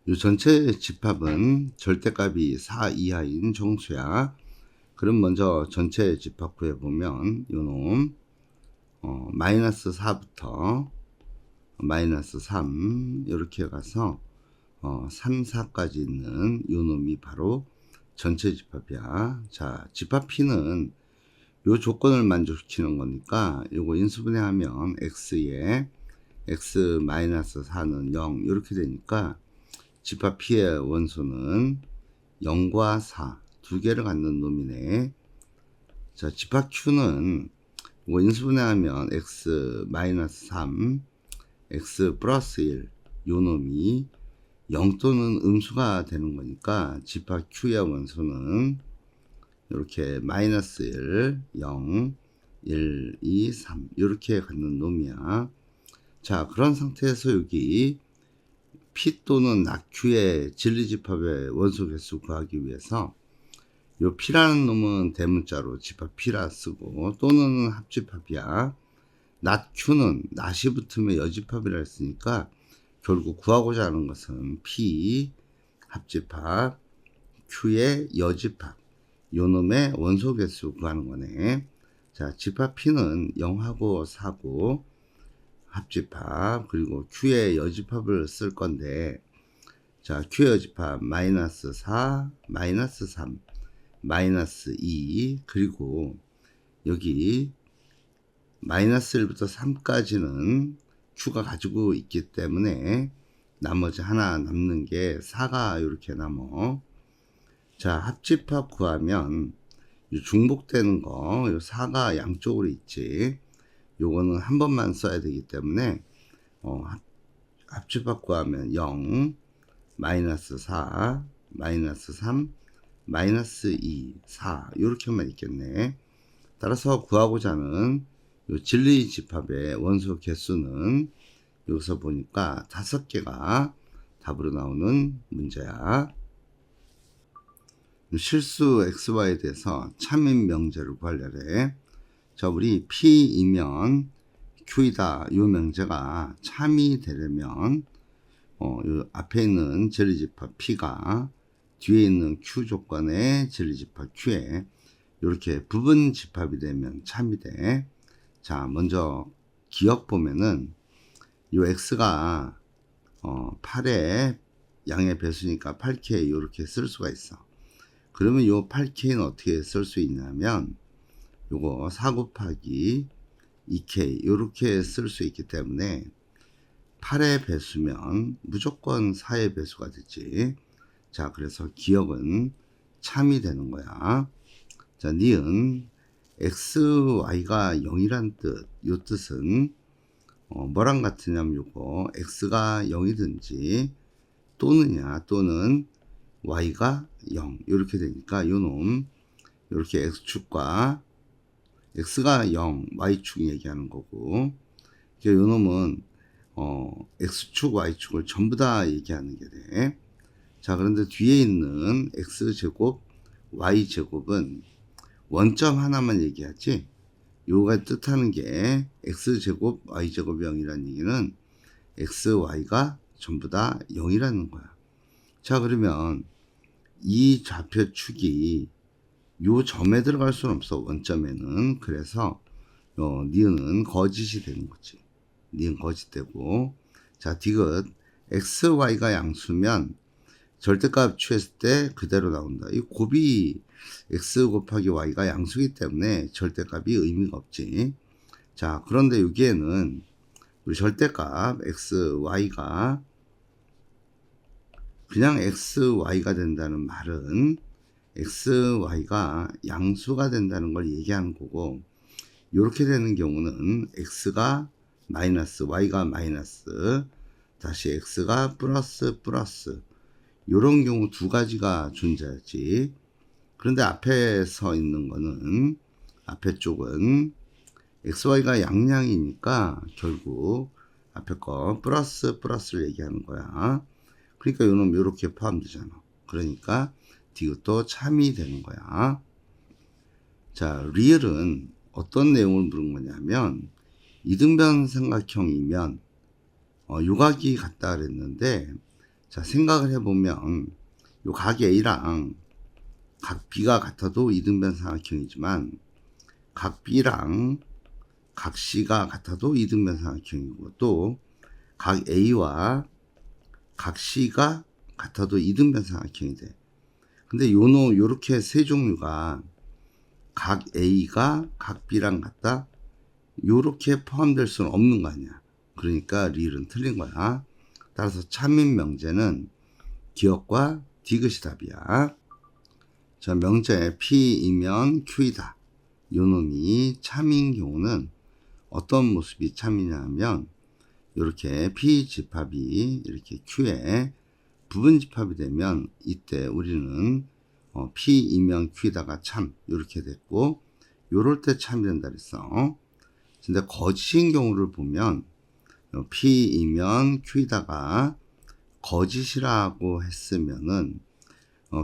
요 전체 집합은 절대값이 4 이하인 정수야. 그럼 먼저 전체 집합 구해보면 요놈 마이너스 4부터 마이너스 3 이렇게 가서 3, 4까지 있는 요놈이 바로 전체 집합이야. 자, 집합 P는 요 조건을 만족시키는 거니까 요거 인수분해하면 x에 x 마이너스 4는 0 이렇게 되니까 집합 P의 원소는 0과 4 두 개를 갖는 놈이네. 자, 집합 Q는 이거 인수분해하면 x 마이너스 3 x 플러스 1 요 놈이 0 또는 음수가 되는 거니까 집합 Q의 원소는 이렇게 마이너스 1, 0, 1, 2, 3 이렇게 갖는 놈이야. 자, 그런 상태에서 여기 P 또는 낙Q의 진리집합의 원소 개수 구하기 위해서 요 P라는 놈은 대문자로 집합 P라 쓰고 또는 합집합이야. 낙Q는 낫이 붙으면 여집합이라 했으니까 결국 구하고자 하는 것은 P 합집합 Q의 여집합 요 놈의 원소 개수 구하는 거네. 자, 집합 P는 0하고 4고 합집합 그리고 Q의 여집합을 쓸 건데, 자, Q의 여집합 마이너스 4 마이너스 3 마이너스 2 그리고 여기 마이너스 1부터 3까지는 Q가 가지고 있기 때문에 나머지 하나 남는 게 4가 이렇게 남어. 자, 합집합 구하면 중복되는 거 요 4가 양쪽으로 있지. 요거는 한 번만 써야 되기 때문에 합집합 구하면 0 마이너스 4 마이너스 3 마이너스 2 4 요렇게만 있겠네. 따라서 구하고자 하는 요 진리 집합의 원소 개수는 여기서 보니까 5개가 답으로 나오는 문제야. 실수 XY에 대해서 참인 명제를 구하려래. 자, 우리 P이면 Q이다 요 명제가 참이 되려면 요 앞에 있는 진리집합 P가 뒤에 있는 Q 조건의 진리집합 Q에 이렇게 부분 집합이 되면 참이 돼. 자, 먼저 기억 보면은 요 X가 8의 양의 배수니까 8K 이렇게 쓸 수가 있어. 그러면 요 8K는 어떻게 쓸 수 있냐면 요거 4 곱하기 2K 요렇게 쓸 수 있기 때문에 8의 배수면 무조건 4의 배수가 되지. 자, 그래서 기억은 참이 되는 거야. 자, 니은 XY가 0이란 뜻, 요 뜻은 뭐랑 같으냐면 요거 X가 0이든지 또는 Y가 0 이렇게 되니까 요놈 이렇게 X축과 X가 0 Y축 얘기하는 거고, 요놈은 X축 Y축을 전부 다 얘기하는 게 돼. 자, 그런데 뒤에 있는 X제곱 Y제곱은 원점 하나만 얘기하지, 요가 뜻하는 게 X제곱 Y제곱 0이라는 얘기는 X, Y가 전부 다 0이라는 거야. 자, 그러면 이 좌표축이 요 점에 들어갈 수는 없어, 원점에는. 그래서 니은은 거짓이 되는 거지. 니은 거짓되고. 자, 디귿 x, y가 양수면 절대값 취했을 때 그대로 나온다. 이 곱이 x 곱하기 y가 양수이기 때문에 절대값이 의미가 없지. 자, 그런데 여기에는 우리 절대값 x, y가 그냥 x, y가 된다는 말은 x, y가 양수가 된다는 걸 얘기하는 거고, 이렇게 되는 경우는 x가 마이너스, y가 마이너스, 다시 x가 플러스 이런 경우 두 가지가 존재하지. 그런데 앞에 서 있는 거는, 앞에 쪽은 xy가 양량이니까 결국 앞에 거 플러스를 얘기하는 거야. 그러니까 요놈 요렇게 포함되잖아. 그러니까 디귿도 참이 되는 거야. 자, 리을은 어떤 내용을 물은 거냐면 이등변 삼각형이면 요각이 같다 그랬는데, 자, 생각을 해보면 요 각 A랑 각 B가 같아도 이등변 삼각형이지만 각 B랑 각 C가 같아도 이등변 삼각형이고 또 각 A와 각 C가 같아도 이등변 삼각형이 돼. 근데 요렇게 세 종류가 각 A가 각 B랑 같다? 요렇게 포함될 수는 없는 거 아니야. 그러니까 릴은 틀린 거야. 따라서 참인 명제는 기억과 디귿이 답이야. 자, 명제 P이면 Q이다. 요 놈이 참인 경우는 어떤 모습이 참이냐 하면 이렇게 P 집합이 이렇게 Q에 부분 집합이 되면 이때 우리는 P이면 Q이다가 참 이렇게 됐고 요럴 때 참이 된다 그랬어. 근데 거짓인 경우를 보면 P이면 Q이다가 거짓이라고 했으면은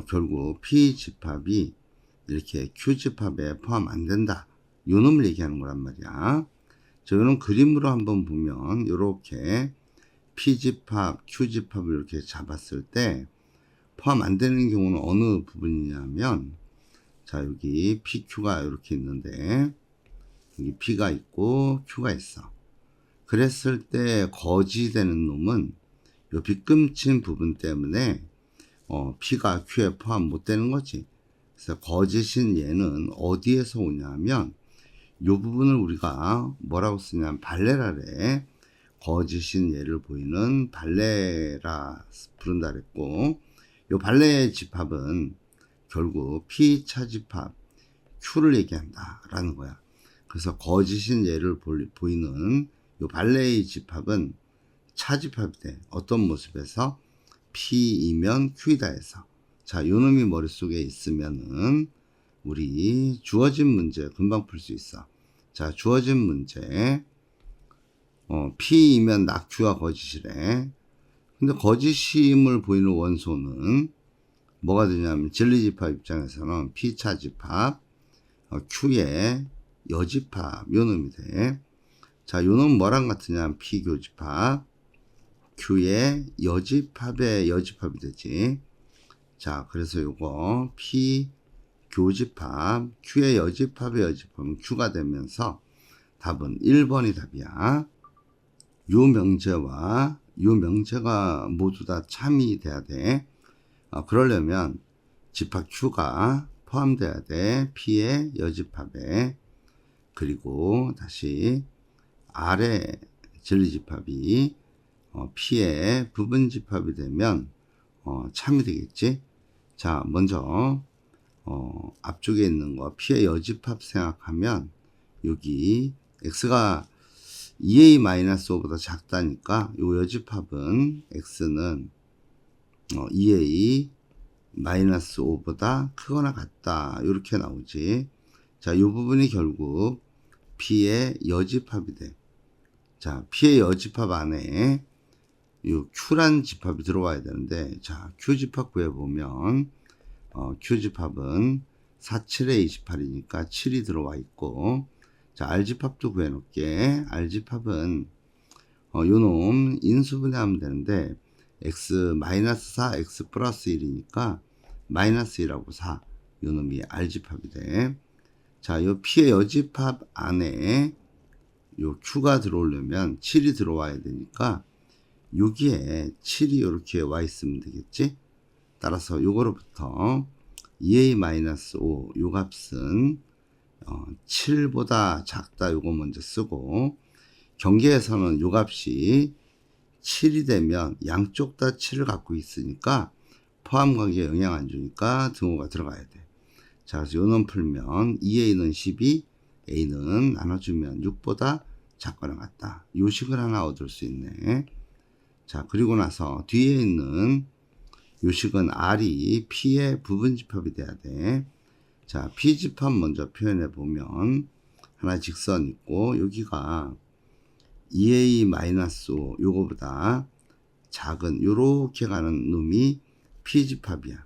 결국 P 집합이 이렇게 Q 집합에 포함 안 된다. 요 놈을 얘기하는 거란 말이야. 자, 요런 그림으로 한번 보면 요렇게 P 집합, Q 집합을 이렇게 잡았을 때 포함 안 되는 경우는 어느 부분이냐면 자, 여기 PQ가 이렇게 있는데 여기 P가 있고 Q가 있어. 그랬을 때 거지되는 놈은 요 빗금친 부분 때문에 P가 Q에 포함 못 되는 거지. 그래서 거짓인 얘는 어디에서 오냐면 요 부분을 우리가 뭐라고 쓰냐면 발레라래. 거짓인 얘를 보이는 발레라 부른다 그랬고 요 발레의 집합은 결국 P 차집합 Q를 얘기한다 라는 거야. 그래서 거짓인 얘를 보이는 요 발레의 집합은 차집합이 돼. 어떤 모습에서? P이면 Q이다 해서. 자, 요 놈이 머릿속에 있으면은 우리 주어진 문제 금방 풀 수 있어. 자, 주어진 문제 P이면 낙Q가 거짓이래. 근데 거짓임을 보이는 원소는 뭐가 되냐면 진리집합 입장에서는 P차집합 Q의 여집합 요 놈이 돼. 자, 요 놈은 뭐랑 같으냐면 P교집합 Q의 여집합의 여집합이 되지. 자, 그래서 요거 P 교집합 Q의 여집합의 여집합은 Q가 되면서 답은 1번이 답이야. 요 명제와 요 명제가 모두 다 참이 돼야 돼. 그러려면 집합 Q가 포함돼야 돼. P의 여집합에. 그리고 다시 아래 진리집합이 P의 부분집합이 되면 참이 되겠지. 자, 먼저 앞쪽에 있는 거 P의 여집합 생각하면 여기 X가 2A-5보다 작다니까 요 여집합은 X는 2A-5보다 크거나 같다 이렇게 나오지. 자, 요 부분이 결국 P의 여집합이 돼. 자, P의 여집합 안에 요 Q란 집합이 들어와야 되는데 자, Q집합 구해보면 Q집합은 4, 7에 28이니까 7이 들어와 있고 자, R집합도 구해놓을게. R집합은 요놈 인수분해하면 되는데 X-4, X 플러스 1이니까 마이너스 1하고 4 요놈이 R집합이 돼. 자, 요 P의 여집합 안에 요 Q가 들어오려면 7이 들어와야 되니까 여기에 7이 이렇게 와 있으면 되겠지. 따라서 요거로부터 2A-5 요 값은 7보다 작다 요거 먼저 쓰고 경계에서는 요 값이 7이 되면 양쪽 다 7을 갖고 있으니까 포함관계에 영향 안 주니까 등호가 들어가야 돼. 자, 그래서 요놈 풀면 2A는 12, A는 나눠주면 6보다 작거나 같다. 요 식을 하나 얻을 수 있네. 자, 그리고 나서 뒤에 있는 요식은 R이 P의 부분집합이 돼야 돼. 자, P집합 먼저 표현해 보면 하나 직선 있고 여기가 2A-5 요거보다 작은 요렇게 가는 놈이 P집합이야.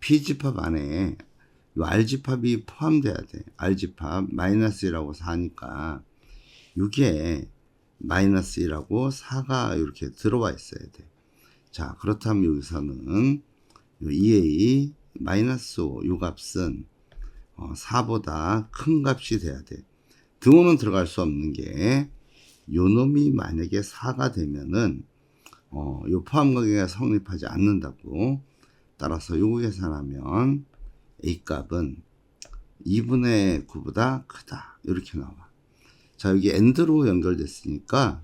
P집합 안에 요 R집합이 포함돼야 돼. R집합 마이너스 1하고 4니까 요게 마이너스 1하고 4가 이렇게 들어와 있어야 돼. 자, 그렇다면 여기서는 요 2a 마이너스 5, 요 값은 4보다 큰 값이 돼야 돼. 등호는 들어갈 수 없는 게, 요 놈이 만약에 4가 되면은, 요 포함관계가 성립하지 않는다고. 따라서 요거 계산하면, a 값은 2분의 9보다 크다. 이렇게 나와. 자, 여기 AND로 연결됐으니까,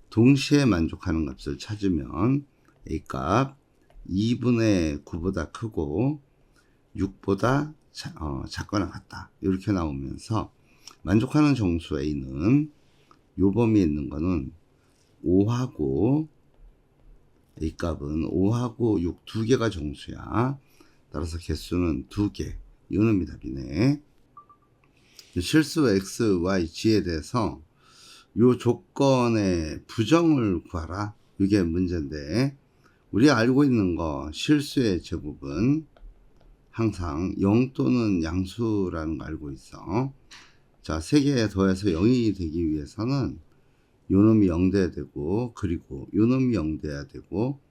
동시에 만족하는 값을 찾으면, a 값 2분의 9보다 크고, 6보다 작거나 같다. 이렇게 나오면서, 만족하는 정수 a는 요 범위에 있는 거는 5하고 a 값은 5하고 6 두 개가 정수야. 따라서 개수는 2개. 이 놈이 답이네. 실수 x, y, g에 대해서 요 조건의 부정을 구하라. 이게 문제인데, 우리가 알고 있는 거 실수의 제곱은 항상 0 또는 양수라는 거 알고 있어. 자, 3개 더해서 0이 되기 위해서는 요 놈이 0 돼야 되고, 그리고 요 놈이 0 돼야 되고,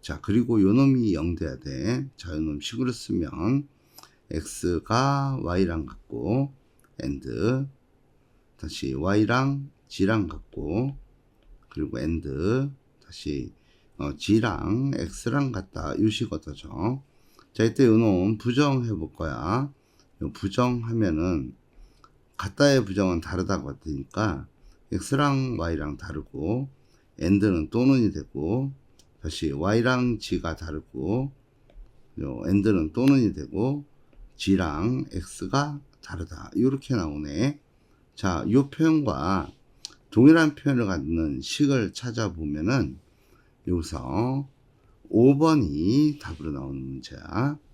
자, 그리고 요 놈이 0 돼야 돼. 자, 요 놈 식으로 쓰면 x가 y랑 같고, and 다시 y랑 g랑 같고, 그리고 and 다시 g랑 x랑 같다. 요 식 얻어져. 자, 이때 요 놈 부정해 볼 거야. 요 부정하면은 같다의 부정은 다르다고 했으니까 x랑 y랑 다르고, and는 또는이 되고, 다시 y랑 g가 다르고, and는 또는이 되고, g랑 x가 다르다. 이렇게 나오네. 자, 이 표현과 동일한 표현을 갖는 식을 찾아보면은 여기서 5번이 답으로 나오는 문제야.